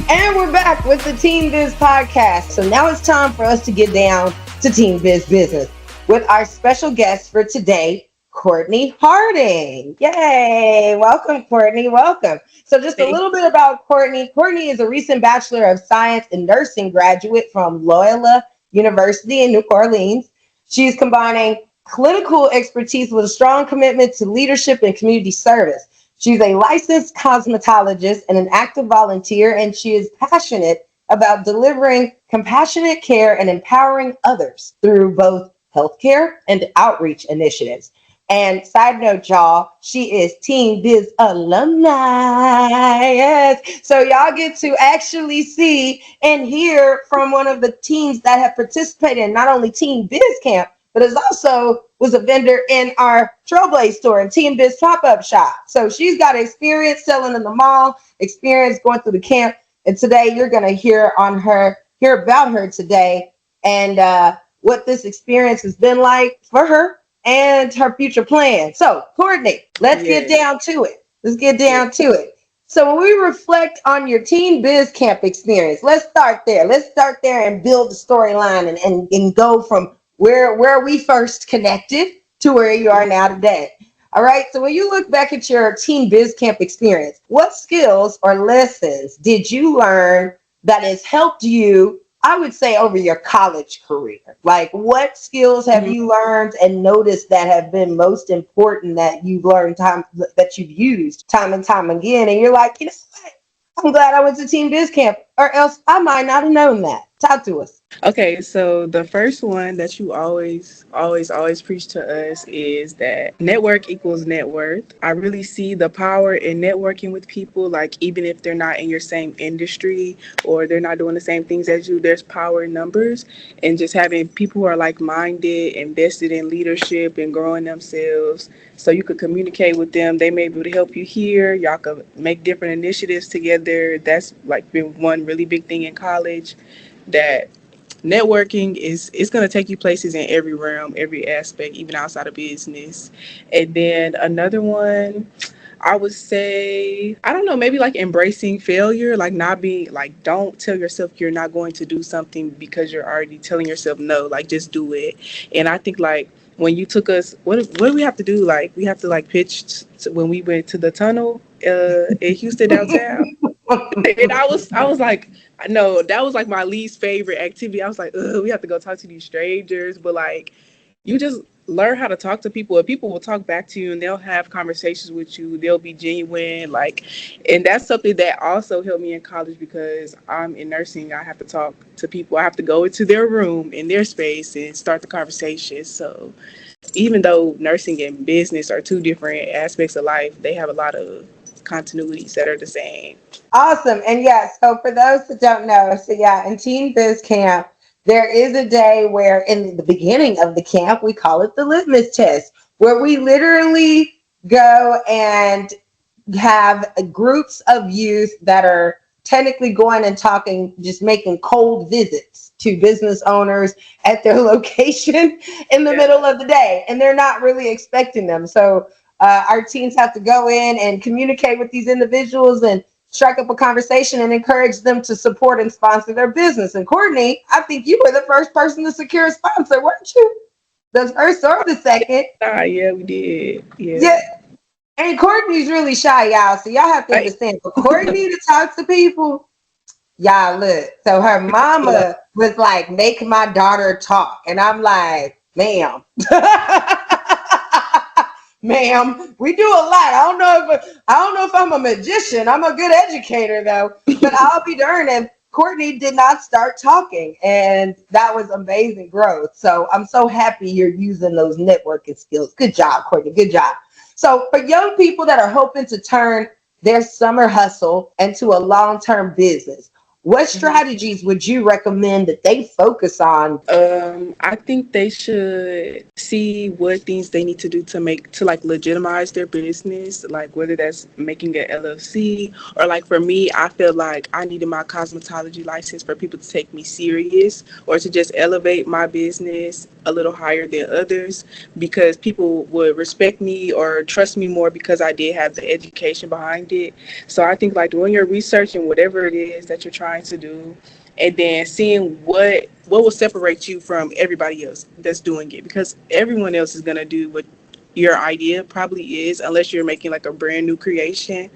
And we're back with the Team Biz podcast. So now it's time for us to get down to Team Biz business with our special guest for today, Kourtni Harding. Yay! Welcome, Kourtni. Welcome. So just a Thank little bit about Kourtni. Kourtni is a recent Bachelor of Science in Nursing graduate from Loyola University in New Orleans. She's combining clinical expertise with a strong commitment to leadership and community service. She's a licensed cosmetologist and an active volunteer, and she is passionate about delivering compassionate care and empowering others through both healthcare and outreach initiatives. And side note, y'all, she is Team Biz alumni. Yes. So y'all get to actually see and hear from one of the teams that have participated in not only Team Biz Camp, but is also was a vendor in our Trailblaze store and Team Biz pop-up shop. So she's got experience selling in the mall, experience going through the camp. And today you're going to hear about her today and what this experience has been like for her and her future plans. So, Kourtni, let's get down to it. Let's get down to it. So, when we reflect on your Teen Biz Camp experience, let's start there. Let's start there and build the storyline and go from where we first connected to where you are now today. All right. So, when you look back at your Teen Biz Camp experience, what skills or lessons did you learn that has helped you, I would say, over your college career? Like, what skills have you learned and noticed that have been most important that you've learned that you've used time and time again? And you're like, you know what? I'm glad I went to Team Biz Camp, or else I might not have known that. Talk to us. Okay, so the first one that you always preach to us is that network equals net worth. I really see the power in networking with people, like even if they're not in your same industry or they're not doing the same things as you, there's power in numbers. And just having people who are like-minded, invested in leadership and growing themselves, so you could communicate with them. They may be able to help you here. Y'all could make different initiatives together. That's like been one really big thing in college, that networking is going to take you places in every realm, every aspect, even outside of business. And then another one, I would say, I don't know, maybe like embracing failure, like not being like, don't tell yourself you're not going to do something because you're already telling yourself no, like just do it. And I think like when you took us, what do we have to do? Like we have to like pitch when we went to the tunnel in Houston downtown. And I was like, no, that was like my least favorite activity. I was like, ugh, we have to go talk to these strangers. But like, you just learn how to talk to people, and people will talk back to you, and they'll have conversations with you. They'll be genuine, like, and that's something that also helped me in college because I'm in nursing. I have to talk to people. I have to go into their room, in their space, and start the conversation. So even though nursing and business are two different aspects of life, they have a lot of continuities that are the same. Awesome. And yes, so for those that don't know, so yeah, in Teen Biz Camp, there is a day where in the beginning of the camp, we call it the litmus test, where we literally go and have groups of youth that are technically going and talking, just making cold visits to business owners at their location in the middle of the day. And they're not really expecting them. So our teams have to go in and communicate with these individuals and strike up a conversation and encourage them to support and sponsor their business. And Kourtni, I think you were the first person to secure a sponsor, weren't you? The first or the second. Yeah, we did. Yeah. And Kourtni's really shy, y'all. So y'all have to understand. For Kourtni to talk to people, y'all look. So her mama was like, make my daughter talk. And I'm like, ma'am. Ma'am, we do a lot. I don't know if I'm a magician. I'm a good educator though. But I'll be darned if Kourtni did not start talking. And that was amazing growth. So I'm so happy you're using those networking skills. Good job, Kourtni. Good job. So for young people that are hoping to turn their summer hustle into a long-term business, what strategies would you recommend that they focus on? I think they should see what things they need to do to like legitimize their business, like whether that's making an LLC or like for me, I feel like I needed my cosmetology license for people to take me serious or to just elevate my business a little higher than others because people would respect me or trust me more because I did have the education behind it. So I think like doing your research and whatever it is that you're trying to do, and then seeing what will separate you from everybody else that's doing it, because everyone else is gonna do what your idea probably is, unless you're making like a brand new creation,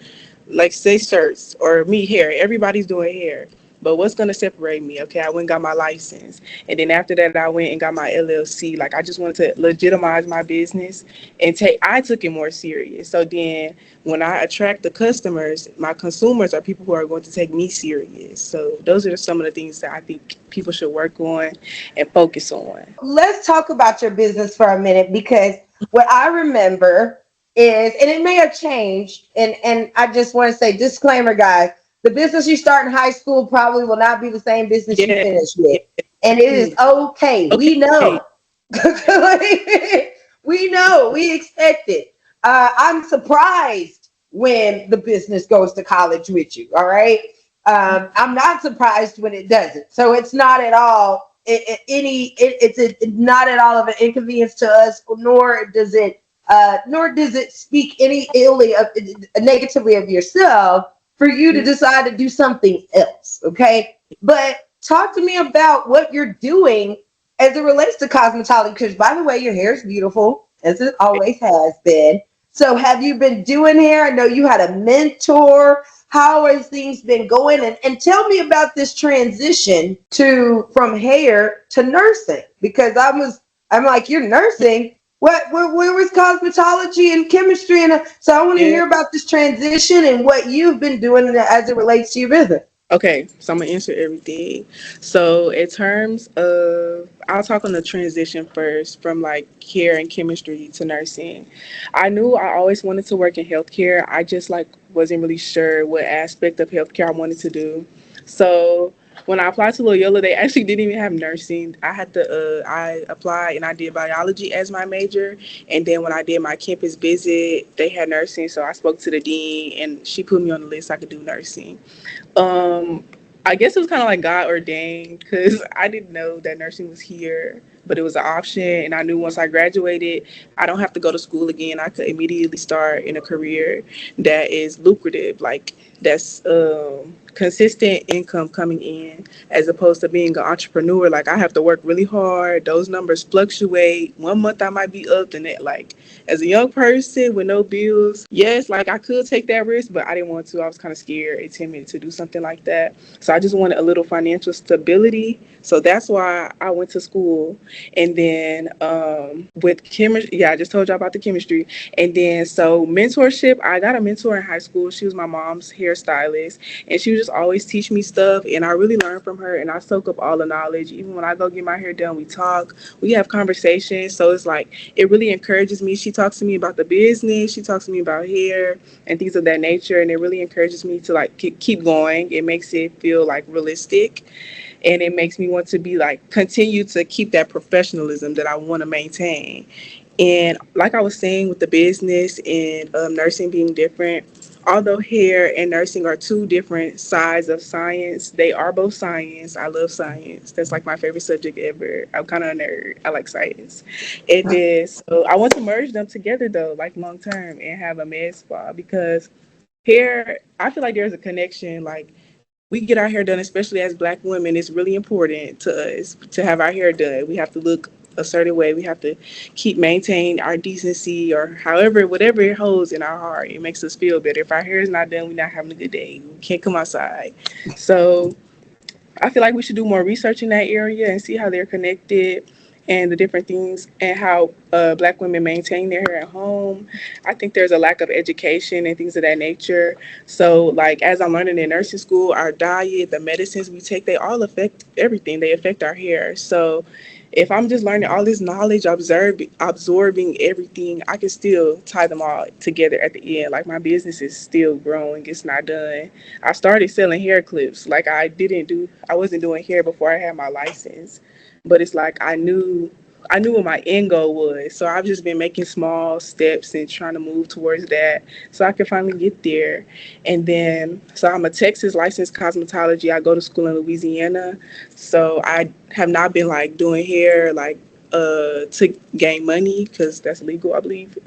like say shirts or me hair. Everybody's doing hair. But what's gonna separate me? Okay, I went and got my license, and then after that, I went and got my LLC. Like I just wanted to legitimize my business and take. I took it more serious. So then, when I attract the customers, my consumers are people who are going to take me serious. So those are some of the things that I think people should work on and focus on. Let's talk about your business for a minute, because what I remember is, and it may have changed, and I just want to say disclaimer, guys, the business you start in high school probably will not be the same business you Yeah, finish with. yeah. And it is Mm. okay. Okay. We know. We know. We expect it. I'm surprised when the business goes to college with you. All right. I'm not surprised when it doesn't. So it's not at all not at all of an inconvenience to us, nor does it speak any illy of negatively of yourself for you to decide to do something else. Okay, but talk to me about what you're doing as it relates to cosmetology. Because by the way, your hair is beautiful, as it always has been. So have you been doing hair? I know you had a mentor. How has things been going? And tell me about this transition to from hair to nursing, because I'm like, you're nursing. Where was cosmetology and chemistry? And so I want to Yeah. hear about this transition and what you've been doing as it relates to your business. Okay, so I'm gonna answer everything. So in terms of, I'll talk on the transition first from like care and chemistry to nursing. I knew I always wanted to work in healthcare. I just like wasn't really sure what aspect of healthcare I wanted to do. So when I applied to Loyola, they actually didn't even have nursing. I applied and I did biology as my major, and then when I did my campus visit, they had nursing. So I spoke to the dean, and she put me on the list so I could do nursing. Um, I guess it was kind of like God ordained because I didn't know that nursing was here, but it was an option. And I knew once I graduated, I don't have to go to school again. I could immediately start in a career that is lucrative, like that's consistent income coming in, as opposed to being an entrepreneur. Like I have to work really hard. Those numbers fluctuate. One month I might be up, the next, like as a young person with no bills, yes, like I could take that risk, but I didn't want to. I was kind of scared and timid to do something like that. So I just wanted a little financial stability. So that's why I went to school. And then with chemistry, yeah, I just told you about the chemistry. And then so mentorship, I got a mentor in high school. She was my mom's hairstylist, and she would just always teach me stuff. And I really learned from her, and I soak up all the knowledge. Even when I go get my hair done, we talk, we have conversations. So it's like it really encourages me. She talks to me about the business, she talks to me about hair and things of that nature, and it really encourages me to like keep going. It makes it feel like realistic, and it makes me want to be like continue to keep that professionalism that I want to maintain. And like I was saying with the business and nursing being different, although hair and nursing are two different sides of science, they are both science. I love science. That's like my favorite subject ever. I'm kind of a nerd. I like science. And then, so I want to merge them together though, like long term, and have a med spa because hair, I feel like there's a connection. Like when we get our hair done, especially as Black women, it's really important to us to have our hair done. We have to look a certain way. We have to keep maintain our decency or however, whatever it holds in our heart. It makes us feel better. If our hair is not done, we're not having a good day. We can't come outside. So I feel like we should do more research in that area and see how they're connected and the different things and how Black women maintain their hair at home. I think there's a lack of education and things of that nature. So, like, as I'm learning in nursing school, our diet, the medicines we take, they all affect everything. They affect our hair. So, if I'm just learning all this knowledge, absorbing everything, I can still tie them all together at the end. Like my business is still growing; it's not done. I started selling hair clips. Like I wasn't doing hair before I had my license, but it's like I knew what my end goal was. So I've just been making small steps and trying to move towards that so I can finally get there. And then, so I'm a Texas licensed cosmetology. I go to school in Louisiana. So I have not been like doing hair like to gain money because that's legal, I believe.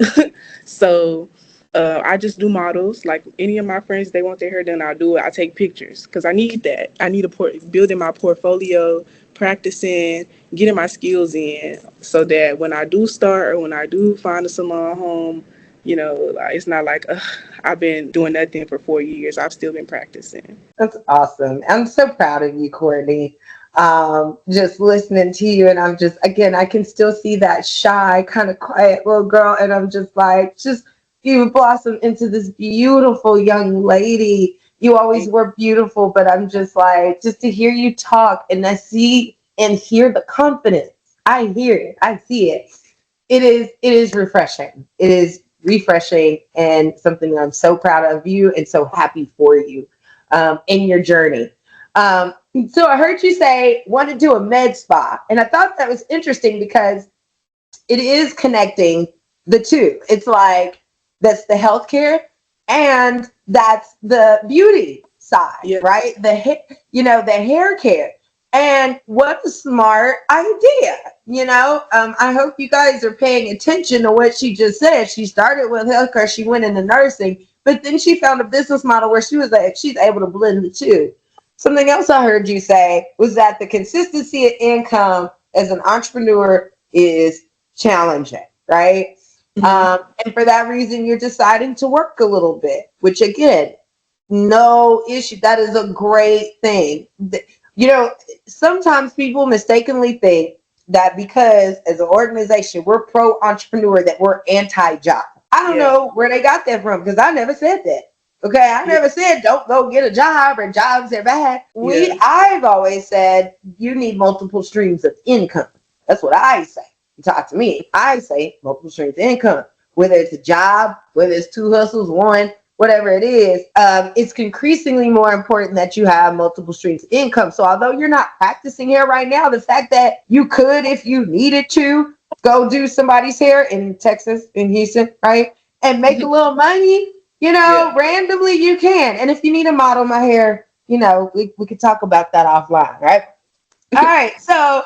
So I just do models. Like any of my friends, they want their hair done, I'll do it. I take pictures because I need that. I need building my portfolio, practicing, getting my skills in, so that when I do start or when I do find a salon home, like, it's not like I've been doing nothing for 4 years. I've still been practicing. That's awesome. I'm so proud of you, Kourtni. Just listening to you, and I'm just, again, I can still see that shy, kind of quiet little girl, and I'm just like, just you blossom into this beautiful young lady. You always were beautiful, but I'm just like, just to hear you talk and I see and hear the confidence. I hear it. I see it. It is refreshing. It is refreshing and something that I'm so proud of you and so happy for you in your journey. Um, so I heard you say want to do a med spa, and I thought that was interesting because it is connecting the two. It's like that's the healthcare and that's the beauty side, Yeah. right? The hair care. And what a smart idea. I hope you guys are paying attention to what she just said. She started with healthcare, she went into nursing, but then she found a business model where she's able to blend the two. Something else I heard you say was that the consistency of income as an entrepreneur is challenging, right? Hmm. And for that reason, you're deciding to work a little bit, which again, no issue. That is a great thing. You know, sometimes people mistakenly think that because as an organization, we're pro entrepreneur, that we're anti job. I don't Yeah. know where they got that from because I never said that. Okay, I Yeah. never said don't go get a job or jobs are bad. Yeah. I've always said you need multiple streams of income. That's what I say. You talk to me, I say multiple streams of income. Whether it's a job, whether it's two hustles, one, whatever it is, it's increasingly more important that you have multiple streams of income. So although you're not practicing hair right now, the fact that you could, if you needed to, go do somebody's hair in Texas, in Houston, right, and make a little money, Yeah. randomly you can. And if you need to model my hair, we could talk about that offline, right? All right. So,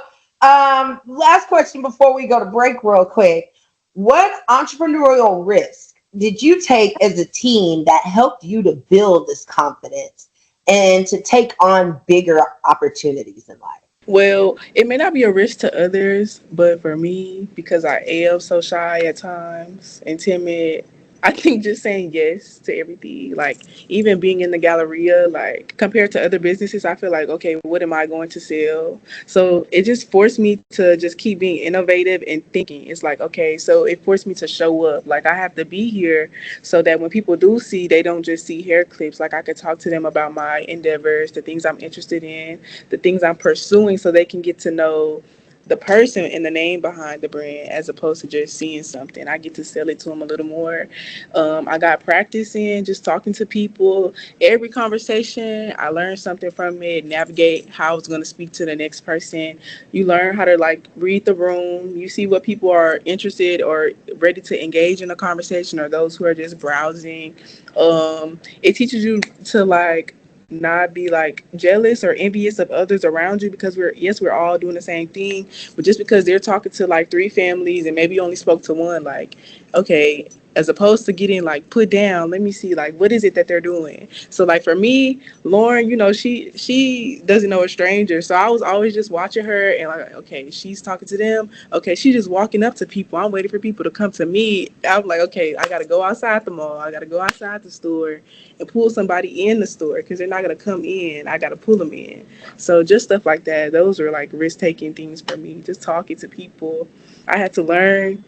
last question before we go to break, real quick. What entrepreneurial risk did you take as a team that helped you to build this confidence and to take on bigger opportunities in life? Well, it may not be a risk to others, but for me, because I am so shy at times and timid, I think just saying yes to everything, like even being in the Galleria, like compared to other businesses, I feel like, okay, what am I going to sell? So it just forced me to just keep being innovative and thinking. It's like, okay, so it forced me to show up. Like I have to be here so that when people do see, they don't just see hair clips. Like I could talk to them about my endeavors, the things I'm interested in, the things I'm pursuing, so they can get to know the person and the name behind the brand as opposed to just seeing something. I get to sell it to them a little more. I got practice in just talking to people. Every conversation, I learned something from it, navigate how I was going to speak to the next person. You learn how to like read the room. You see what people are interested or ready to engage in a conversation or those who are just browsing. It teaches you to like not be like jealous or envious of others around you because we're all doing the same thing, but just because they're talking to like three families and maybe you only spoke to one, like, okay, as opposed to getting like put down, let me see like what is it that they're doing. So like for me, Lauren, she doesn't know a stranger, so I was always just watching her and like, okay, she's talking to them, okay, she's just walking up to people, I'm waiting for people to come to me. I'm like, okay, I gotta go outside the mall, I gotta go outside the store and pull somebody in the store because they're not gonna come in. I gotta pull them in. So just stuff like that. Those are like risk taking things for me. Just talking to people. I had to learn,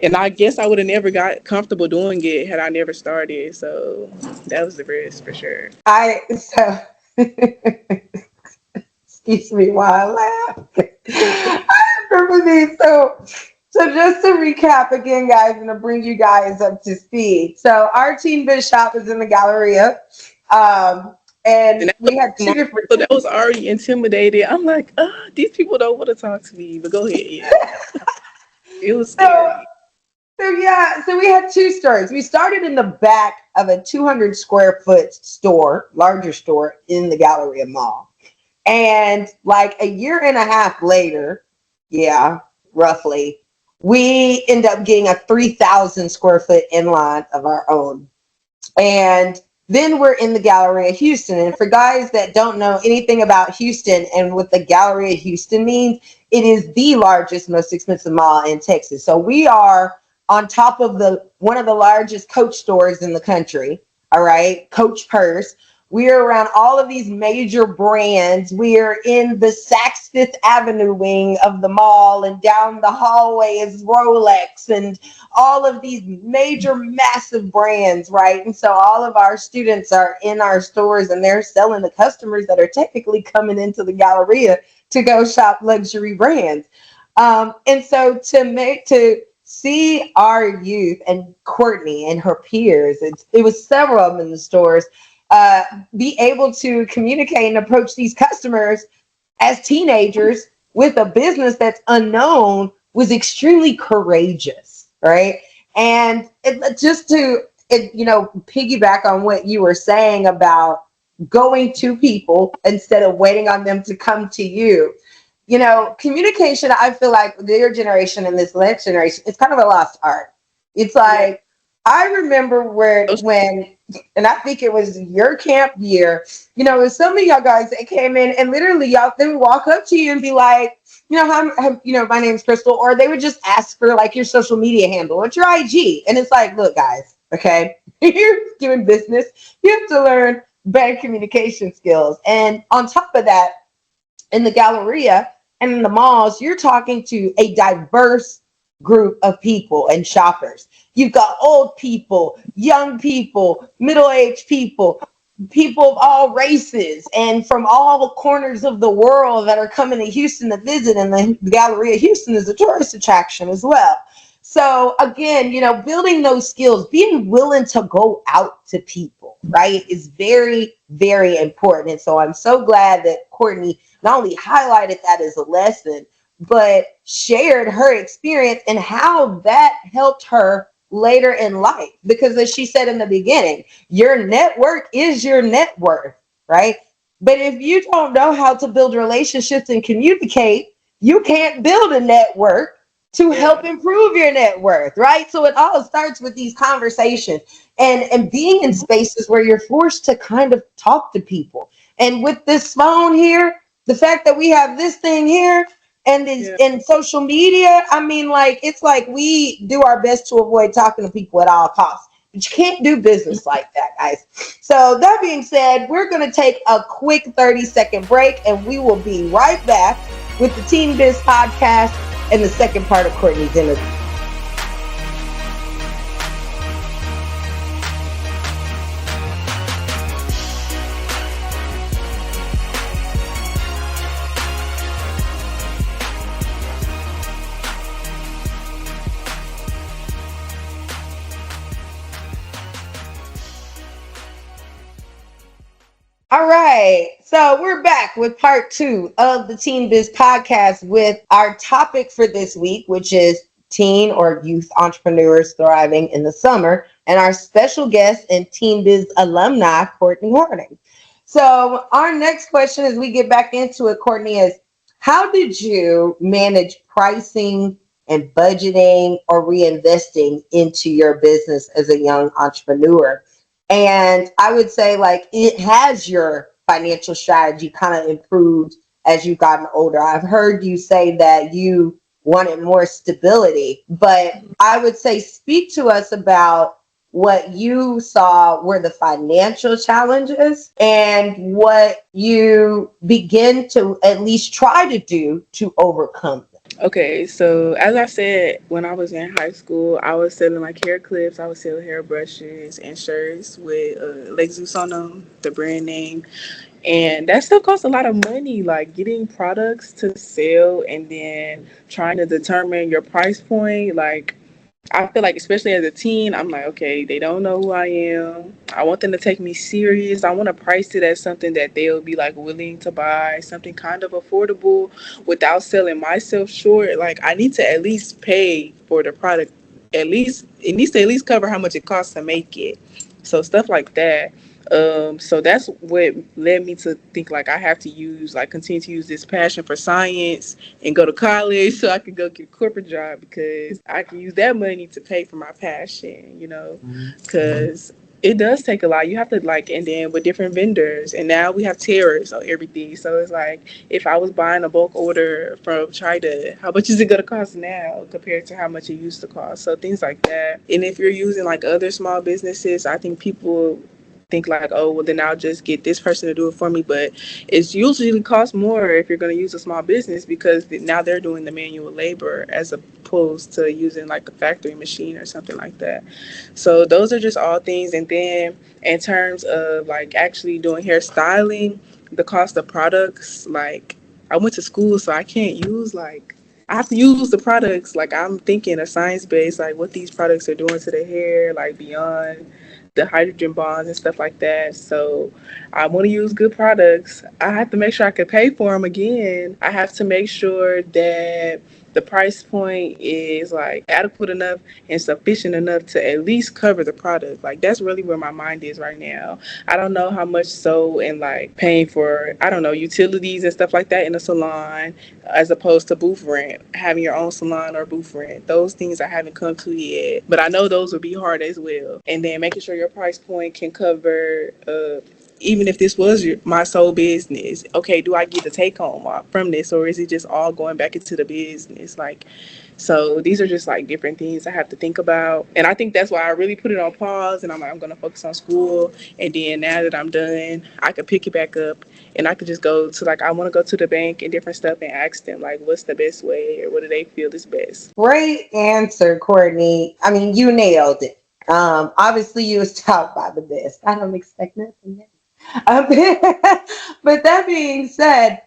and I guess I would have never got comfortable doing it had I never started. So that was the risk for sure. I so excuse me while I laugh. I remember these. So just to recap again, guys, and to bring you guys up to speed. So our team Bishop is in the Galleria, and And that we had was, two different. so that was already intimidated. I'm like, these people don't want to talk to me. But go ahead, yeah. It was So scary. so we had two stores. We started in the back of a 200 square foot store, larger store in the Galleria Mall. And like a year and a half later, yeah, roughly, we end up getting a 3,000 square foot inline of our own. And then we're in the Galleria Houston. And for guys that don't know anything about Houston and what the Galleria Houston means, it is the largest, most expensive mall in Texas. So we are on top of the one of the largest Coach stores in the country. All right, Coach Purse. We are around all of these major brands. We are in the Saks Fifth Avenue wing of the mall, and down the hallway is Rolex and all of these major, massive brands, right? And so all of our students are in our stores and they're selling to customers that are technically coming into the Galleria to go shop luxury brands. And so to see our youth and Kourtni and her peers, it was several of them in the stores, be able to communicate and approach these customers as teenagers with a business that's unknown was extremely courageous, right? And piggyback on what you were saying about going to people instead of waiting on them to come to you. Communication, I feel like their generation and this next generation, it's kind of a lost art. It's like, I remember and I think it was your camp year, some of y'all guys that came in and literally y'all, they would walk up to you and be like, my name's Crystal, or they would just ask for like your social media handle, what's your IG? And it's like, look, guys, okay, you're doing business. You have to learn better communication skills. And on top of that, in the Galleria and in the malls, you're talking to a diverse group of people and shoppers. You've got old people, young people, middle-aged people, people of all races and from all corners of the world that are coming to Houston to visit. And the Galleria Houston is a tourist attraction as well. So again, building those skills, being willing to go out to people, right, is very, very important. And so I'm so glad that Kourtni not only highlighted that as a lesson, but shared her experience and how that helped her later in life. Because as she said in the beginning, your network is your net worth, right? But if you don't know how to build relationships and communicate, you can't build a network to help improve your net worth, right? So it all starts with these conversations and being in spaces where you're forced to kind of talk to people. And with this phone here, the fact that we have this thing here and in social media, I mean, like, it's like we do our best to avoid talking to people at all costs. But you can't do business like that, guys. So that being said, we're going to take a quick 30-second break, and we will be right back with the Teen Biz podcast and the second part of Kourtni's interview. All right, so we're back with part 2 of the Teen Biz podcast with our topic for this week, which is teen or youth entrepreneurs thriving in the summer, and our special guest and Teen Biz alumni, Kourtni Harding. So our next question as we get back into it, Kourtni, is how did you manage pricing and budgeting or reinvesting into your business as a young entrepreneur? And I would say, like, it has your financial strategy kind of improved as you've gotten older. I've heard you say that you wanted more stability, but I would say speak to us about what you saw were the financial challenges and what you begin to at least try to do to overcome them. Okay, so as I said, when I was in high school, I was selling like hair clips, I would sell hair brushes and shirts with Lexus on them, the brand name. And that stuff costs a lot of money, like getting products to sell and then trying to determine your price point. Like, I feel like, especially as a teen, I'm like, okay, they don't know who I am. I want them to take me serious. I want to price it as something that they'll be like willing to buy, something kind of affordable without selling myself short. Like, I need to at least pay for the product. At least, it needs to at least cover how much it costs to make it. So stuff like that. So that's what led me to think like I have to use like continue to use this passion for science and go to college so I could go get a corporate job because I can use that money to pay for my passion, you know, because it does take a lot. You have to like, and then with different vendors, and now we have tariffs on everything. So it's like if I was buying a bulk order from China, how much is it gonna cost now compared to how much it used to cost? So things like that. And if you're using like other small businesses, I think people think like, oh, well, then I'll just get this person to do it for me. But it's usually costs more if you're going to use a small business because now they're doing the manual labor as opposed to using like a factory machine or something like that. So those are just all things. And then in terms of like actually doing hairstyling, the cost of products, like I went to school, so I can't use like I have to use the products. Like I'm thinking a science base, like what these products are doing to the hair, like beyond the hydrogen bonds and stuff like that. So I want to use good products. I have to make sure I can pay for them again. I have to make sure that the price point is like adequate enough and sufficient enough to at least cover the product. Like that's really where my mind is right now. I don't know how much so in like paying for I don't know utilities and stuff like that in a salon as opposed to booth rent, having your own salon or booth rent. Those things I haven't come to yet, but I know those would be hard as well. And then making sure your price point can cover even if this was my sole business, okay, do I get a take home from this or is it just all going back into the business? Like, so these are just like different things I have to think about. And I think that's why I really put it on pause and I'm like, I'm going to focus on school. And then now that I'm done, I could pick it back up and I could just go to like, I want to go to the bank and different stuff and ask them like, what's the best way or what do they feel is best? Great answer, Kourtni. I mean, you nailed it. Obviously, you was taught by the best. I don't expect nothing else. Um, but that being said,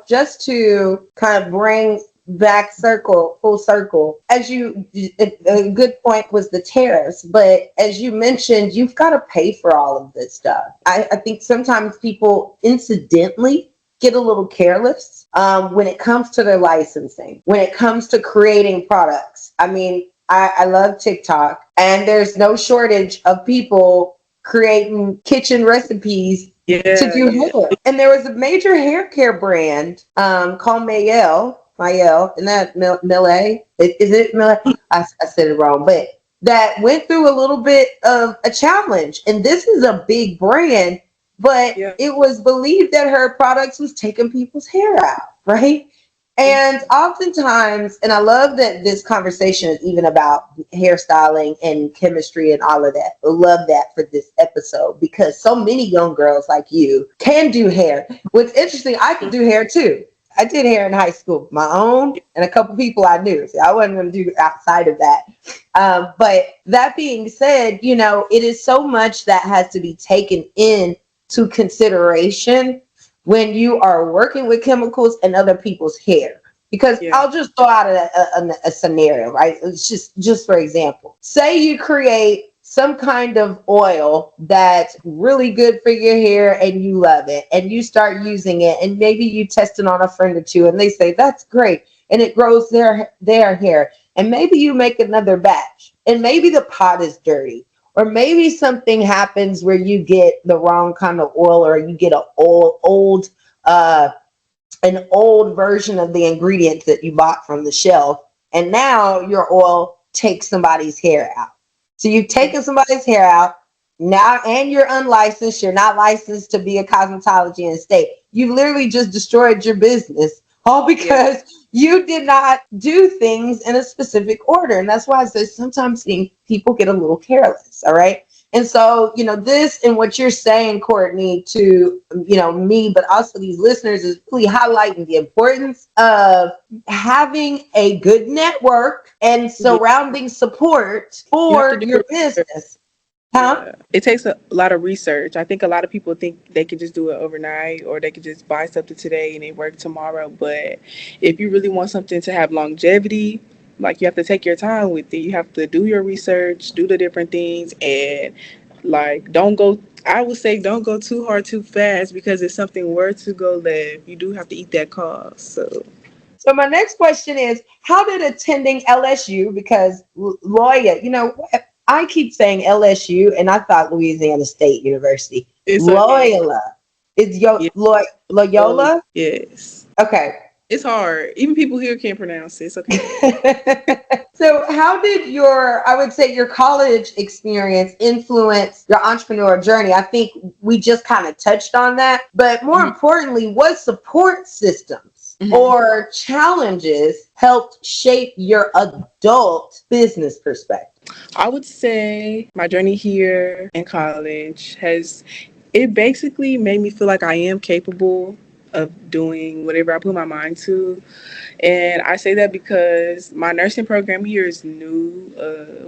just to kind of bring back full circle, as a good point was the tariffs, but as you mentioned, you've got to pay for all of this stuff. I think sometimes people incidentally get a little careless when it comes to their licensing, when it comes to creating products. I mean, I love TikTok, and there's no shortage of people creating kitchen recipes to Yeah, do yeah. hair. And there was a major hair care brand called Mayel, and that Millet, is it Millet? I said it wrong, but that went through a little bit of a challenge. And this is a big brand, but Yeah. it was believed that her products was taking people's hair out, right? And oftentimes, and I love that this conversation is even about hairstyling and chemistry and all of that. I love that for this episode because so many young girls like you can do hair. What's interesting, I can do hair too. I did hair in high school, my own, and a couple people I knew. So I wasn't going to do outside of that. But that being said, it is so much that has to be taken into consideration when you are working with chemicals and other people's hair. Because Yeah. I'll just throw out a scenario, right? It's just for example, say you create some kind of oil that's really good for your hair and you love it and you start using it and maybe you test it on a friend or two and they say that's great and it grows their hair and maybe you make another batch and maybe the pot is dirty or maybe something happens where you get the wrong kind of oil or you get uh, an old version of the ingredients that you bought from the shelf. And now your oil takes somebody's hair out. So you've taken somebody's hair out now and you're unlicensed. You're not licensed to be a cosmetology in the state. You've literally just destroyed your business all because you did not do things in a specific order. And that's why I say sometimes people get a little careless. All right. And so, this and what you're saying, Kourtni, to, me, but also these listeners is really highlighting the importance of having a good network and Yeah. surrounding support You have to for do your your research. business. Huh? Yeah, it takes a lot of research. I think a lot of people think they can just do it overnight or they could just buy something today and it work tomorrow. But if you really want something to have longevity, like you have to take your time with it. You have to do your research, do the different things, and like don't go. I would say don't go too hard too fast because if something were to go left, you do have to eat that cost. So So my next question is, how did attending LSU, because lawyer, I keep saying LSU, and I thought Louisiana State University. It's okay. Loyola. Is Yeah. Loyola? Yes. Okay. It's hard. Even people here can't pronounce it. It's okay. So, how did I would say, your college experience influence your entrepreneurial journey? I think we just kind of touched on that, but more Mhm. importantly, what support systems Mhm. or challenges helped shape your adult business perspective? I would say my journey here in college has it basically made me feel like I am capable of doing whatever I put my mind to. And I say that because my nursing program here is new.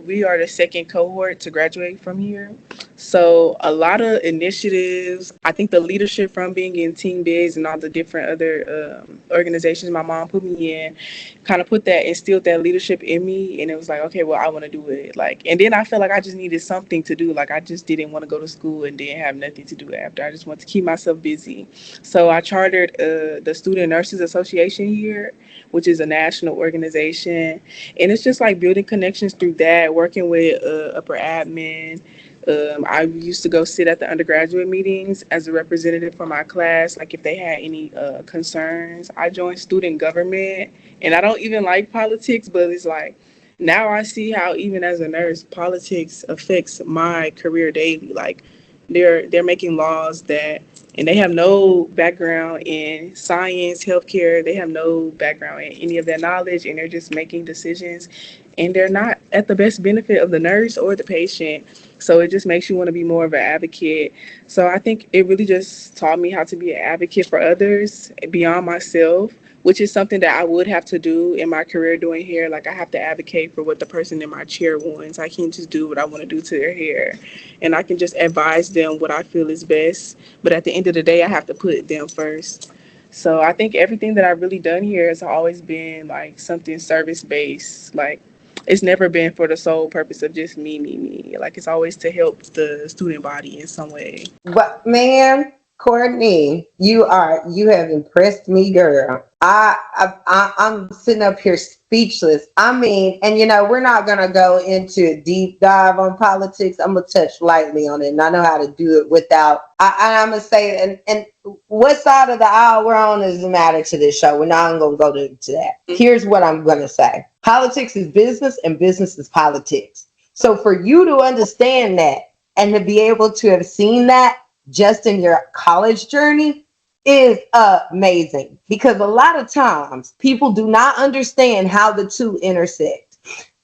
We are the second cohort to graduate from here. So a lot of initiatives. I think the leadership from being in Team Biz and all the different other organizations my mom put me in kind of instilled that leadership in me. And it was like, okay, well, I want to do it. Like, and then I felt like I just needed something to do. Like, I just didn't want to go to school and then have nothing to do after. I just want to keep myself busy. So I chartered the Student Nurses Association here, which is a national organization. And it's just like building connections through that, working with upper admin. I used to go sit at the undergraduate meetings as a representative for my class. Like if they had any concerns, I joined student government. And I don't even like politics, but it's like now I see how even as a nurse, politics affects my career daily. Like they're making laws that and they have no background in science, healthcare. They have no background in any of that knowledge, and they're just making decisions, and they're not at the best benefit of the nurse or the patient. So it just makes you want to be more of an advocate. So I think it really just taught me how to be an advocate for others beyond myself, which is something that I would have to do in my career doing hair. Like I have to advocate for what the person in my chair wants. I can't just do what I want to do to their hair. And I can just advise them what I feel is best. But at the end of the day, I have to put them first. So I think everything that I've really done here has always been like something service based. Like it's never been for the sole purpose of just me. Like it's always to help the student body in some way. But man, Courtney, you have impressed me, girl. I'm sitting up here speechless. I mean, and we're not gonna go into a deep dive on politics. I'm gonna touch lightly on it, and I know how to do it without. I'm gonna say, and what side of the aisle we're on doesn't matter to this show. We're not gonna go to that. Here's what I'm gonna say: politics is business, and business is politics. So for you to understand that and to be able to have seen that just in your college journey is amazing, because a lot of times people do not understand how the two intersect.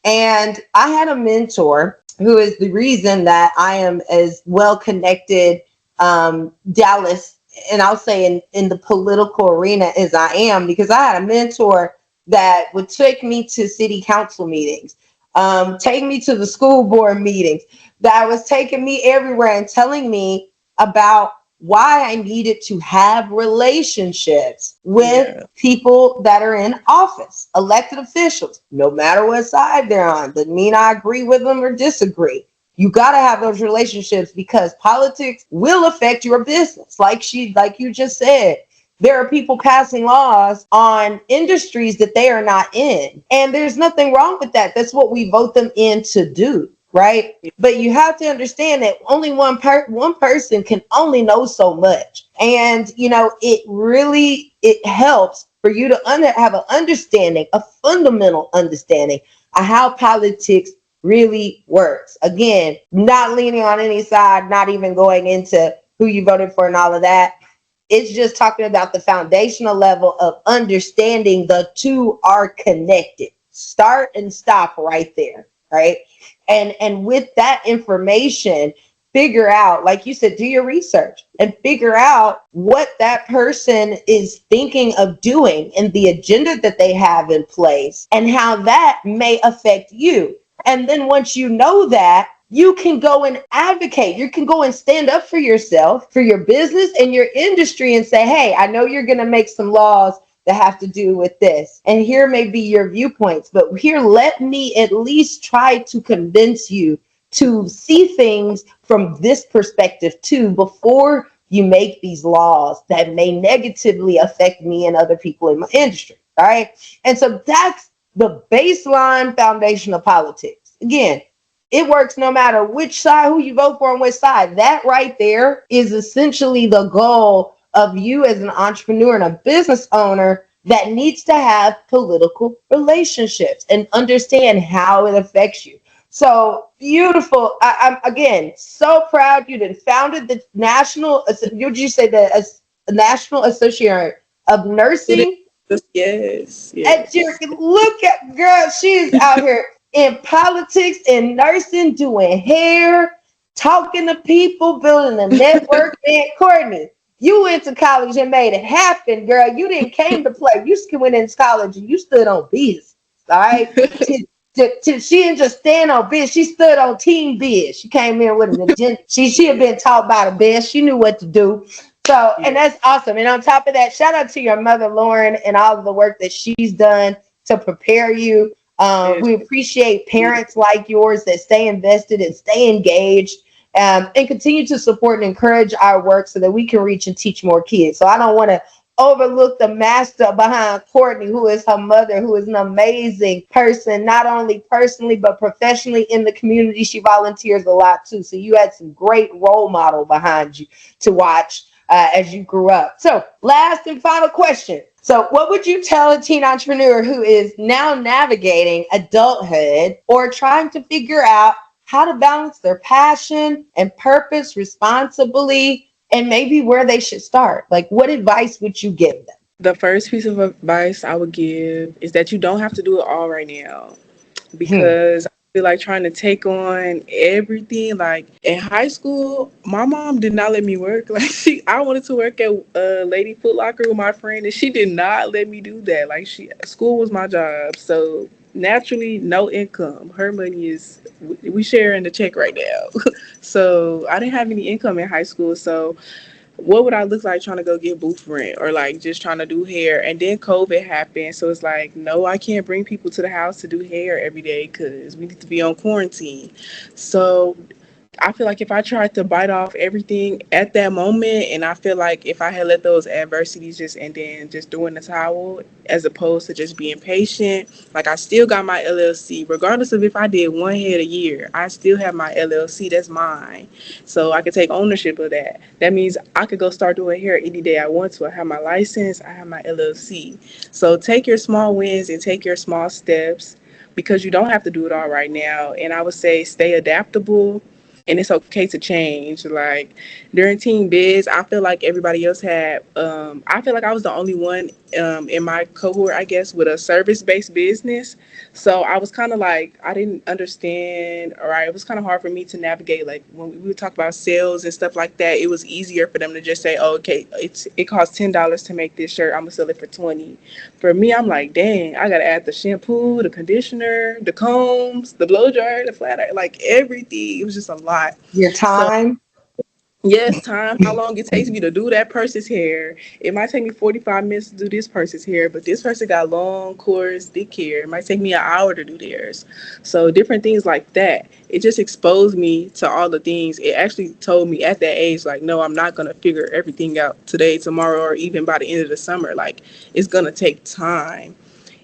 And I had a mentor who is the reason that I am as well connected, Dallas, and I'll say in the political arena as I am, because I had a mentor that would take me to city council meetings, take me to the school board meetings, that was taking me everywhere and telling me about why I needed to have relationships with Yeah. people that are in office, elected officials, no matter what side they're on. Doesn't mean I agree with them or disagree. You got to have those relationships, because politics will affect your business. Like you just said, there are people passing laws on industries that they are not in. And there's nothing wrong with that. That's what we vote them in to do, right? But you have to understand that only one person can only know so much. And it helps for you to have an understanding, a fundamental understanding of how politics really works. Again, not leaning on any side, not even going into who you voted for and all of that. It's just talking about the foundational level of understanding the two are connected. Start and stop right there, right? And with that information, figure out, like you said, do your research and figure out what that person is thinking of doing and the agenda that they have in place and how that may affect you. And then once you know that, you can go and advocate. You can go and stand up for yourself, for your business and your industry, and say, hey, I know you're going to make some laws that have to do with this. And here may be your viewpoints, but here, let me at least try to convince you to see things from this perspective too, before you make these laws that may negatively affect me and other people in my industry. All right. And so that's the baseline foundation of politics. Again, It works no matter which side, who you vote for on which side. That right there is essentially the goal of you as an entrepreneur and a business owner that needs to have political relationships and understand how it affects you. So beautiful. I'm again so proud you did founded the national. Would you say the National Association of Student- Nursing? Yes, And yes. look at girl, she's out here in politics and nursing, doing hair, talking to people, building a network. Man, Kourtni, you went to college and made it happen, girl. You didn't came to play. You went into college and you stood on business. All right. She didn't just stand on biz. She stood on team biz. She came in with an agenda. She had been taught by the best. She knew what to do. So, and Yeah, that's awesome. And on top of that, shout out to your mother, Lauren, and all of the work that she's done to prepare you. yes, We appreciate yeah. parents like yours that stay invested and stay engaged, and continue to support and encourage our work so that we can reach and teach more kids. So I don't want to overlook the master behind Kourtni, who is her mother, who is an amazing person, not only personally, but professionally in the community. She volunteers a lot too. So you had some great role model behind you to watch as you grew up. So, last and final question. So, what would you tell a teen entrepreneur who is now navigating adulthood or trying to figure out how to balance their passion and purpose responsibly and maybe where they should start? Like, what advice would you give them? The first piece of advice I would give is that you don't have to do it all right now, Hmm. because I feel like trying to take on everything. Like in high school, my mom did not let me work. Like I wanted to work at Lady Foot Locker with my friend, and she did not let me do that. Like school was my job, so naturally, no income. Her money is we sharing the check right now. So I didn't have any income in high school, so what would I look like trying to go get booth rent or like just trying to do hair? And then COVID happened. So it's like, no, I can't bring people to the house to do hair every day because we need to be on quarantine. So I feel like if I tried to bite off everything at that moment, and I feel like if I had let those adversities just and then just doing the towel as opposed to just being patient, like I still got my LLC, regardless of if I did one head a year, I still have my LLC. That's mine. So I could take ownership of that. That means I could go start doing hair any day I want to. I have my license, I have my LLC. So take your small wins and take your small steps because you don't have to do it all right now. And I would say stay adaptable and it's okay to change. Like during Team Biz, I feel like everybody else had. I feel like I was the only one in my cohort, I guess, with a service-based business. So I was kind of like I didn't understand, or it was kind of hard for me to navigate. Like when we would talk about sales and stuff like that, it was easier for them to just say, "Oh, okay, it costs $10 to make this shirt. I'm gonna sell it for 20." For me, I'm like, dang, I gotta add the shampoo, the conditioner, the combs, the blow dryer, the flat iron, like everything. It was just a lot. Your So time? yes, time, how long it takes me to do that person's hair. It might take me 45 minutes to do this person's hair, but this person got long, coarse, thick hair. It might take me an hour to do theirs. So different things like that. It just exposed me to all the things. It actually told me at that age, like, no, I'm not gonna figure everything out today, tomorrow, or even by the end of the summer. Like, it's gonna take time.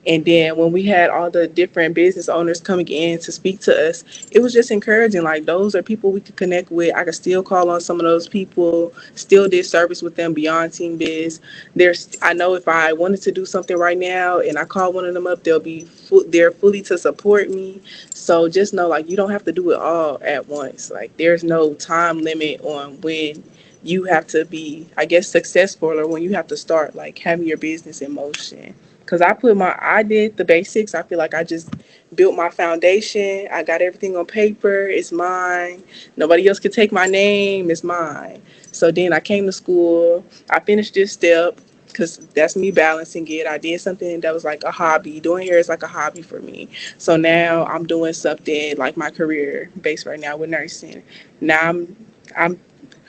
And then when we had all the different business owners coming in to speak to us, it was just encouraging. Like those are people we could connect with. I could still call on some of those people, still did service with them beyond Team Biz. I know if I wanted to do something right now and I call one of them up, they'll be there fully to support me. So just know like you don't have to do it all at once. Like there's no time limit on when you have to be, I guess, successful or when you have to start like having your business in motion. Cause I did the basics. I feel like I just built my foundation. I got everything on paper. It's mine. Nobody else could take my name. It's mine. So then I came to school. I finished this step because that's me balancing it. I did something that was like a hobby. Doing hair is like a hobby for me. So now I'm doing something like my career based right now with nursing. Now I'm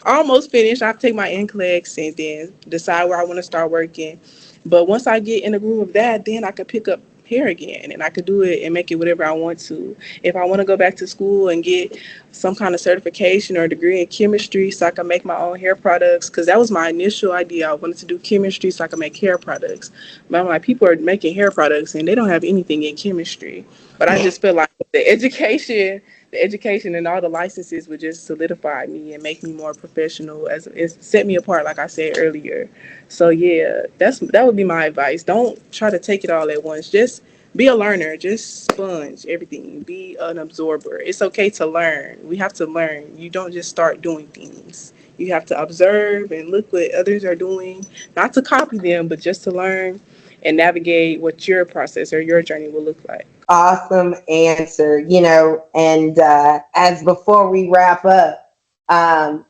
almost finished. I have to take my NCLEX and then decide where I want to start working. But once I get in the groove of that, then I could pick up hair again and I could do it and make it whatever I want to. If I want to go back to school and get some kind of certification or degree in chemistry so I can make my own hair products, because that was my initial idea. I wanted to do chemistry so I can make hair products. But I'm like, people are making hair products and they don't have anything in chemistry. But I just feel like the education the education and all the licenses would just solidify me and make me more professional, as it set me apart, like I said earlier. So yeah, that would be my advice. Don't try to take it all at once. Just be a learner. Just sponge everything. Be an absorber. It's okay to learn. We have to learn. You don't just start doing things. You have to observe and look what others are doing, not to copy them, but just to learn and navigate what your process or your journey will look like. Awesome answer. And as before we wrap up,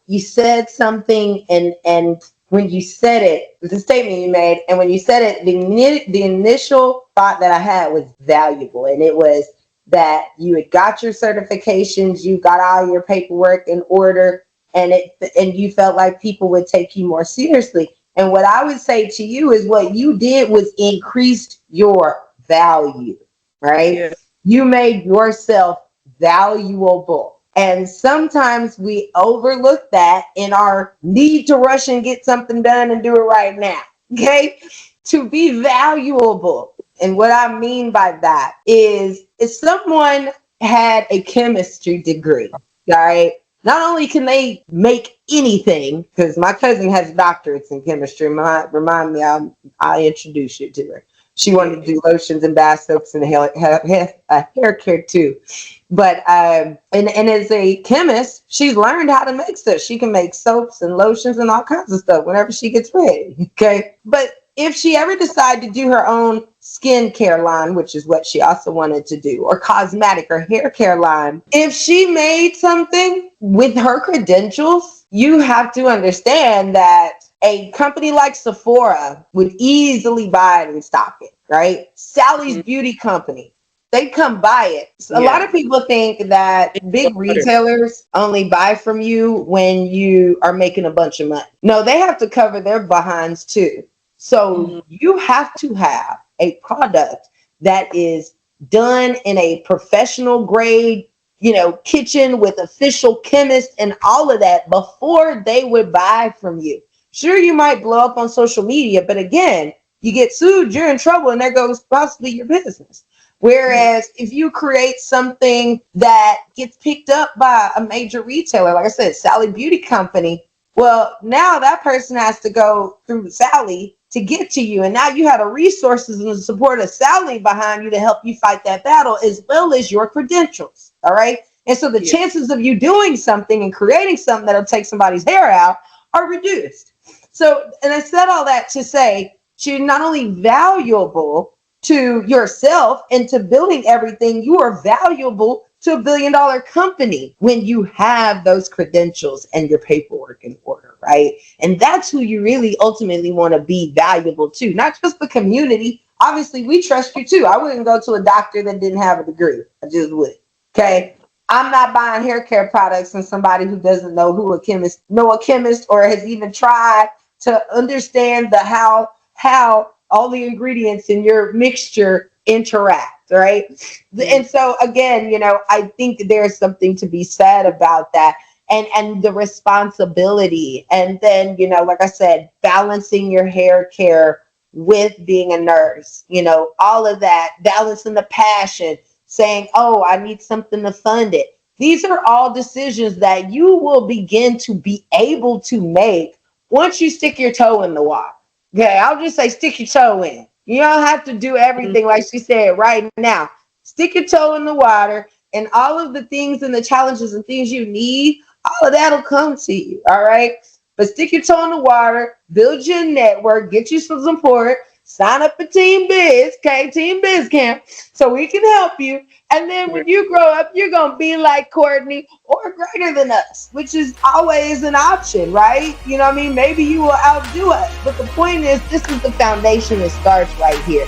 you said something, and when you said it was a statement you made, and when you said it, the initial thought that I had was valuable, and it was that you had got your certifications, you got all your paperwork in order, and you felt like people would take you more seriously. And what I would say to you is what you did was increased your value, right? Yeah. You made yourself valuable. And sometimes we overlook that in our need to rush and get something done and do it right now. Okay. To be valuable. And what I mean by that is if someone had a chemistry degree, all right, not only can they make anything, because my cousin has doctorates in chemistry. Remind me, I'll introduce you to her. She wanted to do lotions and bath soaps and hair care too. But and as a chemist, she's learned how to make stuff. She can make soaps and lotions and all kinds of stuff whenever she gets ready. Okay. But if she ever decided to do her own skincare line, which is what she also wanted to do, or cosmetic or hair care line, if she made something with her credentials, you have to understand that a company like Sephora would easily buy it and stock it, right? Sally's Beauty Company, they come buy it. So a lot of people think that big retailers only buy from you when you are making a bunch of money. No, they have to cover their behinds too. So you have to have a product that is done in a professional grade, kitchen with official chemists and all of that before they would buy from you. Sure, you might blow up on social media, but again, you get sued, you're in trouble, and there goes possibly your business. Whereas if you create something that gets picked up by a major retailer, like I said, Sally Beauty Company, well, now that person has to go through Sally to get to you. And now you have the resources and the support of Sally behind you to help you fight that battle, as well as your credentials. All right. And so the chances of you doing something and creating something that'll take somebody's hair out are reduced. So, and I said all that to say, you're not only valuable to yourself and to building everything, you are valuable to $1 billion company when you have those credentials and your paperwork in order, right? And that's who you really ultimately want to be valuable to, not just the community. Obviously, we trust you too. I wouldn't go to a doctor that didn't have a degree. I just wouldn't. Okay. I'm not buying hair care products from somebody who doesn't know a chemist or has even tried to understand the how all the ingredients in your mixture interact, right? And so again, I think there's something to be said about that, and the responsibility, and then like I said, balancing your hair care with being a nurse, all of that, balancing the passion, saying, oh, I need something to fund it. These are all decisions that you will begin to be able to make once you stick your toe in the water. Okay, I'll just say stick your toe in. You don't have to do everything like she said right now. Stick your toe in the water, and all of the things and the challenges and things you need, all of that'll come to you. All right. But stick your toe in the water, build your network, get you some support, sign up for Team Biz, okay? Team Biz Camp, so we can help you. And then when you grow up, you're going to be like Kourtni or greater than us, which is always an option, right? You know what I mean? Maybe you will outdo us. But the point is, this is the foundation that starts right here.